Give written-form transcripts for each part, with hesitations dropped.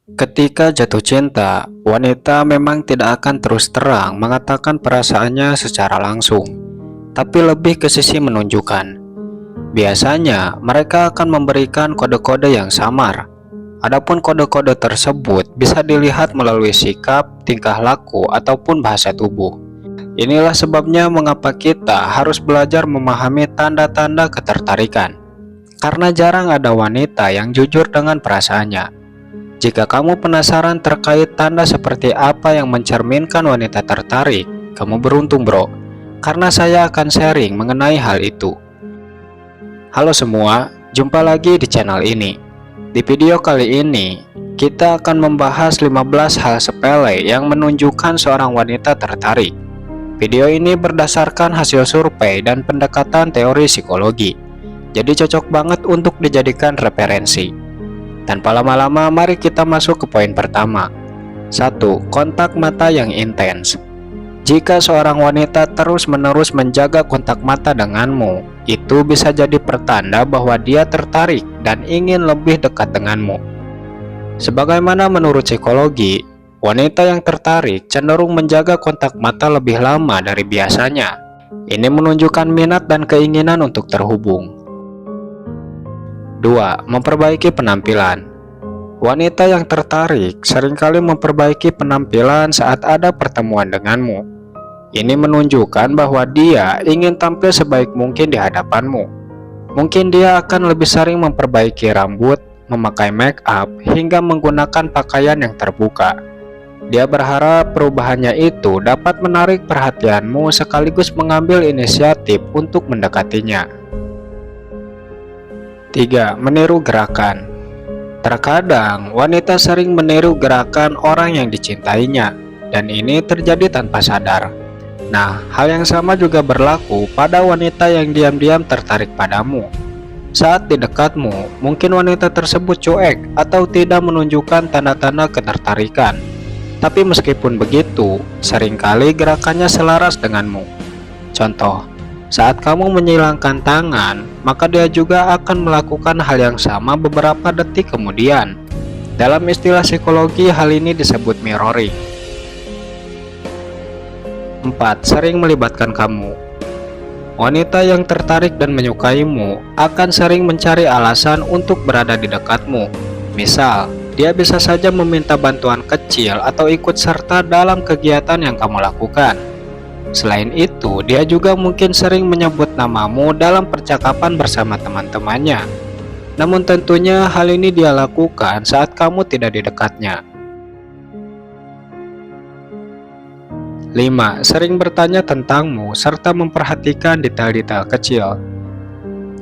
Ketika jatuh cinta, wanita memang tidak akan terus terang mengatakan perasaannya secara langsung, tapi lebih ke sisi menunjukkan. Biasanya, mereka akan memberikan kode-kode yang samar. Adapun kode-kode tersebut bisa dilihat melalui sikap, tingkah laku, ataupun bahasa tubuh. Inilah sebabnya mengapa kita harus belajar memahami tanda-tanda ketertarikan, karena jarang ada wanita yang jujur dengan perasaannya. Jika kamu penasaran terkait tanda seperti apa yang mencerminkan wanita tertarik, kamu beruntung bro, karena saya akan sharing mengenai hal itu. Halo semua, jumpa lagi di channel ini. Di video kali ini, kita akan membahas 15 hal sepele yang menunjukkan seorang wanita tertarik. Video ini berdasarkan hasil survei dan pendekatan teori psikologi, jadi cocok banget untuk dijadikan referensi. Tanpa lama-lama, mari kita masuk ke poin pertama. 1. Kontak mata yang intens. Jika seorang wanita terus-menerus menjaga kontak mata denganmu, itu bisa jadi pertanda bahwa dia tertarik dan ingin lebih dekat denganmu. Sebagaimana menurut psikologi, wanita yang tertarik cenderung menjaga kontak mata lebih lama dari biasanya. Ini menunjukkan minat dan keinginan untuk terhubung. 2. Memperbaiki penampilan. Wanita yang tertarik seringkali memperbaiki penampilan saat ada pertemuan denganmu. Ini menunjukkan bahwa dia ingin tampil sebaik mungkin di hadapanmu. Mungkin dia akan lebih sering memperbaiki rambut, memakai make up, hingga menggunakan pakaian yang terbuka. Dia berharap perubahannya itu dapat menarik perhatianmu sekaligus mengambil inisiatif untuk mendekatinya. 3. Meniru gerakan. Terkadang, wanita sering meniru gerakan orang yang dicintainya, dan ini terjadi tanpa sadar. Nah, hal yang sama juga berlaku pada wanita yang diam-diam tertarik padamu. Saat di dekatmu, mungkin wanita tersebut cuek atau tidak menunjukkan tanda-tanda ketertarikan. Tapi meskipun begitu, seringkali gerakannya selaras denganmu. Contoh, saat kamu menyilangkan tangan, maka dia juga akan melakukan hal yang sama beberapa detik kemudian. Dalam istilah psikologi, hal ini disebut mirroring. 4. Sering melibatkan kamu. Wanita yang tertarik dan menyukaimu akan sering mencari alasan untuk berada di dekatmu. Misal, dia bisa saja meminta bantuan kecil atau ikut serta dalam kegiatan yang kamu lakukan. Selain itu, dia juga mungkin sering menyebut namamu dalam percakapan bersama teman-temannya. Namun tentunya hal ini dia lakukan saat kamu tidak di dekatnya. 5. Sering bertanya tentangmu serta memperhatikan detail-detail kecil.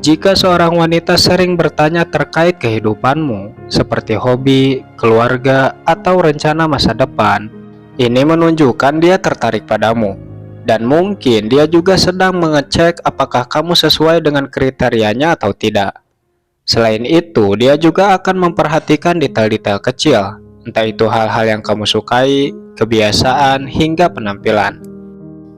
Jika seorang wanita sering bertanya terkait kehidupanmu, seperti hobi, keluarga, atau rencana masa depan, ini menunjukkan dia tertarik padamu. Dan mungkin dia juga sedang mengecek apakah kamu sesuai dengan kriterianya atau tidak. Selain itu, dia juga akan memperhatikan detail-detail kecil, entah itu hal-hal yang kamu sukai, kebiasaan, hingga penampilan.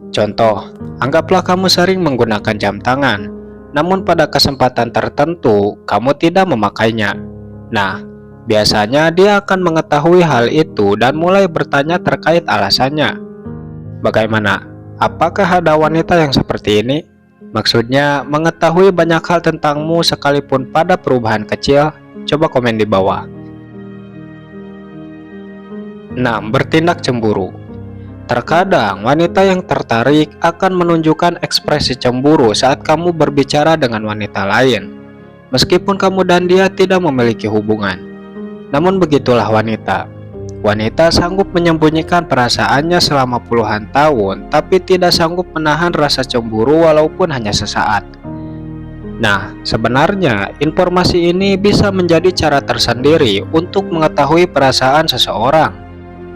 Contoh, anggaplah kamu sering menggunakan jam tangan, namun pada kesempatan tertentu kamu tidak memakainya. Nah, biasanya dia akan mengetahui hal itu dan mulai bertanya terkait alasannya. Bagaimana? Apakah ada wanita yang seperti ini? Maksudnya mengetahui banyak hal tentangmu sekalipun pada perubahan kecil? Coba komen di bawah. 6. Bertindak cemburu. Terkadang wanita yang tertarik akan menunjukkan ekspresi cemburu saat kamu berbicara dengan wanita lain, meskipun kamu dan dia tidak memiliki hubungan. Namun begitulah wanita. Wanita sanggup menyembunyikan perasaannya selama puluhan tahun, tapi tidak sanggup menahan rasa cemburu walaupun hanya sesaat. Nah, sebenarnya informasi ini bisa menjadi cara tersendiri untuk mengetahui perasaan seseorang.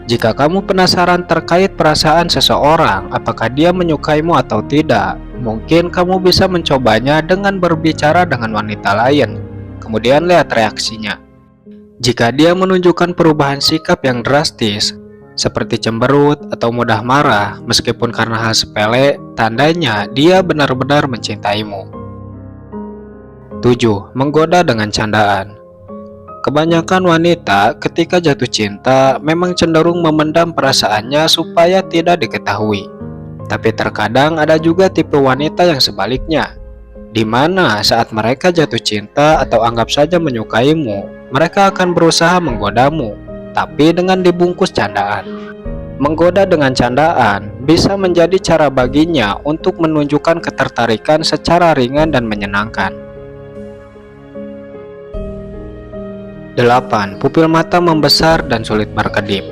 Jika kamu penasaran terkait perasaan seseorang, apakah dia menyukaimu atau tidak, mungkin kamu bisa mencobanya dengan berbicara dengan wanita lain, kemudian lihat reaksinya. Jika dia menunjukkan perubahan sikap yang drastis, seperti cemberut atau mudah marah, meskipun karena hal sepele, tandanya dia benar-benar mencintaimu. 7. Menggoda dengan candaan. Kebanyakan wanita ketika jatuh cinta memang cenderung memendam perasaannya supaya tidak diketahui. Tapi terkadang ada juga tipe wanita yang sebaliknya, di mana saat mereka jatuh cinta atau anggap saja menyukaimu, mereka akan berusaha menggodamu, tapi dengan dibungkus candaan. Menggoda dengan candaan bisa menjadi cara baginya untuk menunjukkan ketertarikan secara ringan dan menyenangkan. 8. Pupil mata membesar dan sulit berkedip.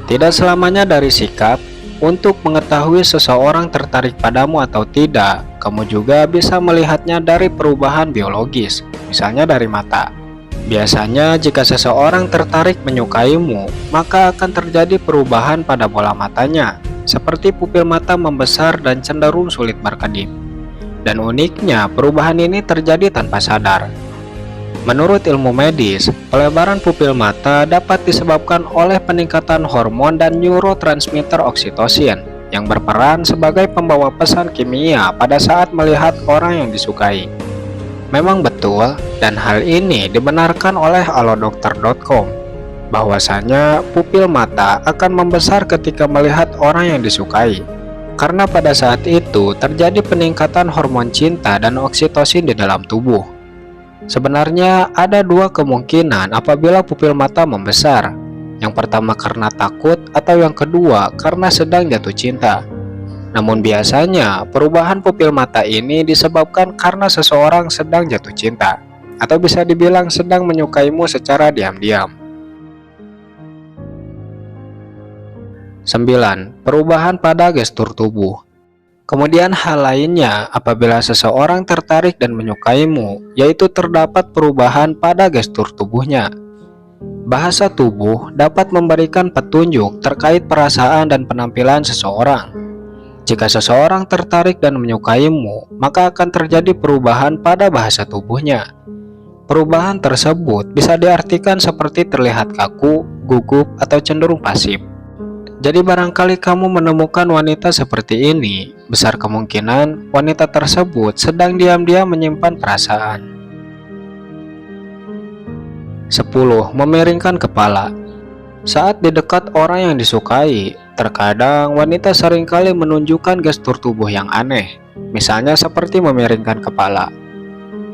Tidak selamanya dari sikap. Untuk mengetahui seseorang tertarik padamu atau tidak, kamu juga bisa melihatnya dari perubahan biologis, misalnya dari mata. Biasanya jika seseorang tertarik menyukaimu, maka akan terjadi perubahan pada bola matanya, seperti pupil mata membesar dan cenderung sulit berkedip. Dan uniknya, perubahan ini terjadi tanpa sadar. Menurut ilmu medis, pelebaran pupil mata dapat disebabkan oleh peningkatan hormon dan neurotransmitter oksitosin yang berperan sebagai pembawa pesan kimia pada saat melihat orang yang disukai. Memang betul, dan hal ini dibenarkan oleh alodokter.com, bahwasanya pupil mata akan membesar ketika melihat orang yang disukai, karena pada saat itu terjadi peningkatan hormon cinta dan oksitosin di dalam tubuh. Sebenarnya ada dua kemungkinan apabila pupil mata membesar. Yang pertama karena takut, atau yang kedua karena sedang jatuh cinta. Namun biasanya perubahan pupil mata ini disebabkan karena seseorang sedang jatuh cinta, atau bisa dibilang sedang menyukaimu secara diam-diam. 9. Perubahan pada gestur tubuh. Kemudian hal lainnya apabila seseorang tertarik dan menyukaimu, yaitu terdapat perubahan pada gestur tubuhnya. Bahasa tubuh dapat memberikan petunjuk terkait perasaan dan penampilan seseorang. Jika seseorang tertarik dan menyukaimu, maka akan terjadi perubahan pada bahasa tubuhnya. Perubahan tersebut bisa diartikan seperti terlihat kaku, gugup, atau cenderung pasif. Jadi barangkali kamu menemukan wanita seperti ini, besar kemungkinan wanita tersebut sedang diam-diam menyimpan perasaan. 10. Memiringkan kepala. Saat di dekat orang yang disukai, terkadang wanita seringkali menunjukkan gestur tubuh yang aneh, misalnya seperti memiringkan kepala.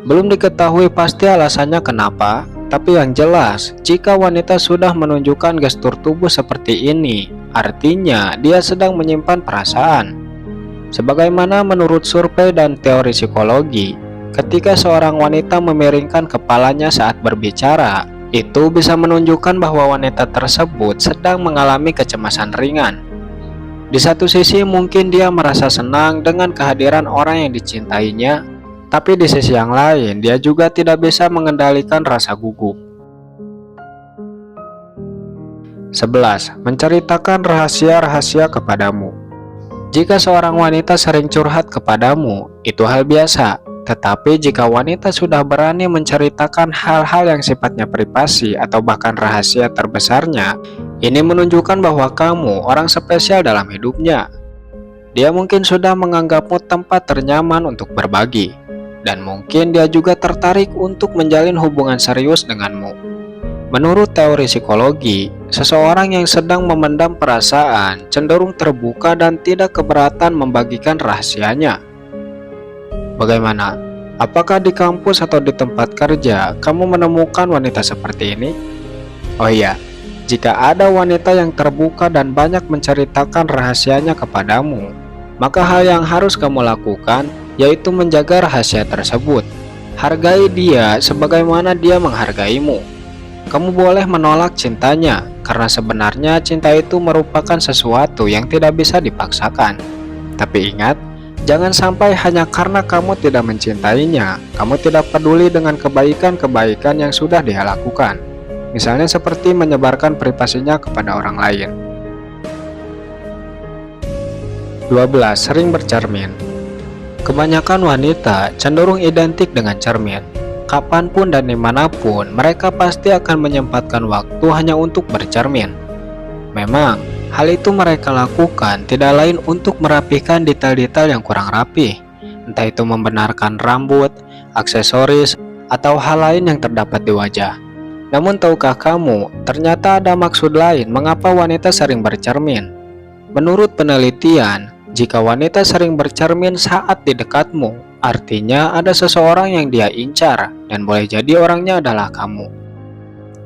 Belum diketahui pasti alasannya kenapa, tapi yang jelas, jika wanita sudah menunjukkan gestur tubuh seperti ini, artinya dia sedang menyimpan perasaan. Sebagaimana menurut survei dan teori psikologi, ketika seorang wanita memiringkan kepalanya saat berbicara, itu bisa menunjukkan bahwa wanita tersebut sedang mengalami kecemasan ringan. Di satu sisi mungkin dia merasa senang dengan kehadiran orang yang dicintainya, tapi di sisi yang lain dia juga tidak bisa mengendalikan rasa gugup. 11. Menceritakan rahasia-rahasia kepadamu. Jika seorang wanita sering curhat kepadamu, itu hal biasa. Tetapi jika wanita sudah berani menceritakan hal-hal yang sifatnya privasi atau bahkan rahasia terbesarnya, ini menunjukkan bahwa kamu orang spesial dalam hidupnya. Dia mungkin sudah menganggapmu tempat ternyaman untuk berbagi, dan mungkin dia juga tertarik untuk menjalin hubungan serius denganmu. Menurut teori psikologi, seseorang yang sedang memendam perasaan cenderung terbuka dan tidak keberatan membagikan rahasianya. Bagaimana? Apakah di kampus atau di tempat kerja kamu menemukan wanita seperti ini? Oh iya, jika ada wanita yang terbuka dan banyak menceritakan rahasianya kepadamu, maka hal yang harus kamu lakukan yaitu menjaga rahasia tersebut. Hargai dia sebagaimana dia menghargaimu. Kamu boleh menolak cintanya, karena sebenarnya cinta itu merupakan sesuatu yang tidak bisa dipaksakan. Tapi ingat, jangan sampai hanya karena kamu tidak mencintainya, kamu tidak peduli dengan kebaikan-kebaikan yang sudah dia lakukan. Misalnya seperti menyebarkan privasinya kepada orang lain. 12. Sering bercermin. Kebanyakan wanita cenderung identik dengan cermin. Kapanpun dan dimanapun, mereka pasti akan menyempatkan waktu hanya untuk bercermin. Memang, hal itu mereka lakukan tidak lain untuk merapikan detail-detail yang kurang rapi, entah itu membenarkan rambut, aksesoris, atau hal lain yang terdapat di wajah. Namun tahukah kamu, ternyata ada maksud lain mengapa wanita sering bercermin. Menurut penelitian, jika wanita sering bercermin saat di dekatmu, artinya ada seseorang yang dia incar dan boleh jadi orangnya adalah kamu.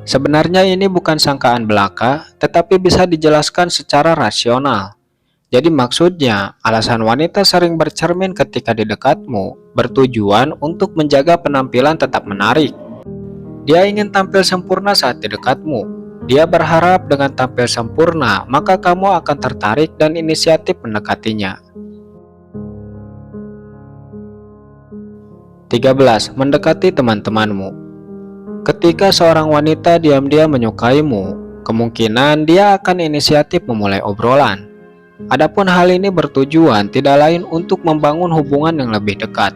Sebenarnya ini bukan sangkaan belaka, tetapi bisa dijelaskan secara rasional. Jadi maksudnya, alasan wanita sering bercermin ketika di dekatmu bertujuan untuk menjaga penampilan tetap menarik. Dia ingin tampil sempurna saat di dekatmu. Dia berharap dengan tampil sempurna, maka kamu akan tertarik dan inisiatif mendekatinya. 13. Mendekati teman-temanmu. Ketika seorang wanita diam-diam menyukaimu, kemungkinan dia akan inisiatif memulai obrolan. Adapun hal ini bertujuan tidak lain untuk membangun hubungan yang lebih dekat.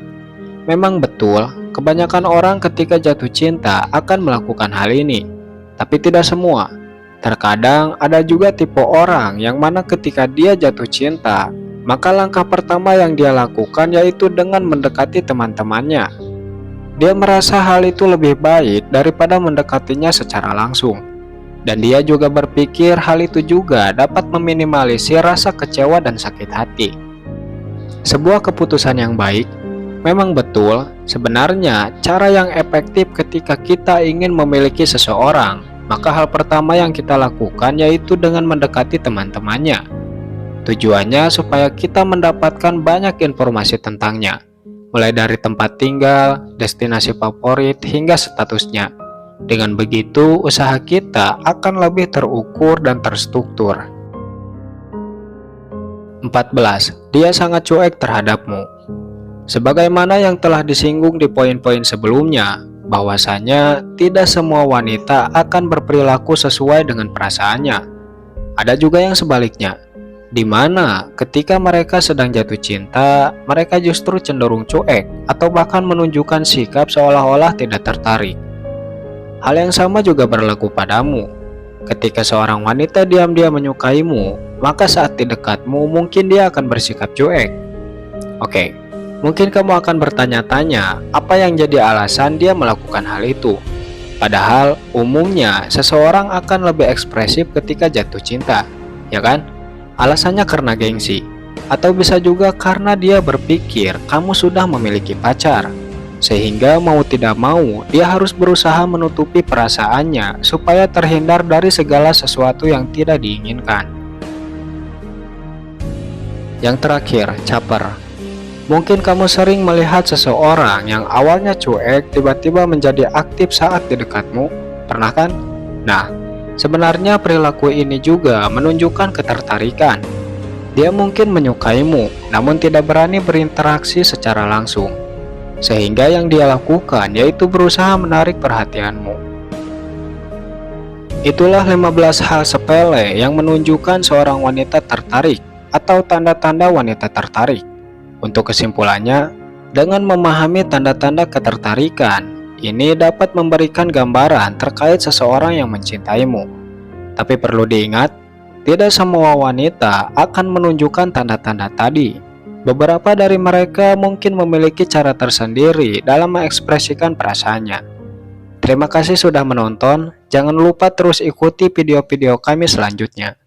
Memang betul, kebanyakan orang ketika jatuh cinta akan melakukan hal ini, tapi tidak semua. Terkadang ada juga tipe orang yang mana ketika dia jatuh cinta, maka langkah pertama yang dia lakukan yaitu dengan mendekati teman-temannya. Dia merasa hal itu lebih baik daripada mendekatinya secara langsung. Dan dia juga berpikir hal itu juga dapat meminimalisir rasa kecewa dan sakit hati. Sebuah keputusan yang baik. Memang betul, sebenarnya cara yang efektif ketika kita ingin memiliki seseorang, maka hal pertama yang kita lakukan yaitu dengan mendekati teman-temannya. Tujuannya supaya kita mendapatkan banyak informasi tentangnya, mulai dari tempat tinggal, destinasi favorit, hingga statusnya. Dengan begitu, usaha kita akan lebih terukur dan terstruktur. 14. Dia sangat cuek terhadapmu. Sebagaimana yang telah disinggung di poin-poin sebelumnya, bahwasanya tidak semua wanita akan berperilaku sesuai dengan perasaannya. Ada juga yang sebaliknya, di mana ketika mereka sedang jatuh cinta, mereka justru cenderung cuek atau bahkan menunjukkan sikap seolah-olah tidak tertarik. Hal yang sama juga berlaku padamu. Ketika seorang wanita diam-diam menyukaimu, maka saat di dekatmu mungkin dia akan bersikap cuek. Oke. Mungkin kamu akan bertanya-tanya, apa yang jadi alasan dia melakukan hal itu? Padahal, umumnya seseorang akan lebih ekspresif ketika jatuh cinta, ya kan? Alasannya karena gengsi, atau bisa juga karena dia berpikir kamu sudah memiliki pacar. Sehingga mau tidak mau, dia harus berusaha menutupi perasaannya supaya terhindar dari segala sesuatu yang tidak diinginkan. Yang terakhir, caper. Mungkin kamu sering melihat seseorang yang awalnya cuek tiba-tiba menjadi aktif saat di dekatmu, pernah kan? Nah, sebenarnya perilaku ini juga menunjukkan ketertarikan. Dia mungkin menyukaimu, namun tidak berani berinteraksi secara langsung. Sehingga yang dia lakukan yaitu berusaha menarik perhatianmu. Itulah 15 hal sepele yang menunjukkan seorang wanita tertarik atau tanda-tanda wanita tertarik. Untuk kesimpulannya, dengan memahami tanda-tanda ketertarikan, ini dapat memberikan gambaran terkait seseorang yang mencintaimu. Tapi perlu diingat, tidak semua wanita akan menunjukkan tanda-tanda tadi. Beberapa dari mereka mungkin memiliki cara tersendiri dalam mengekspresikan perasaannya. Terima kasih sudah menonton, jangan lupa terus ikuti video-video kami selanjutnya.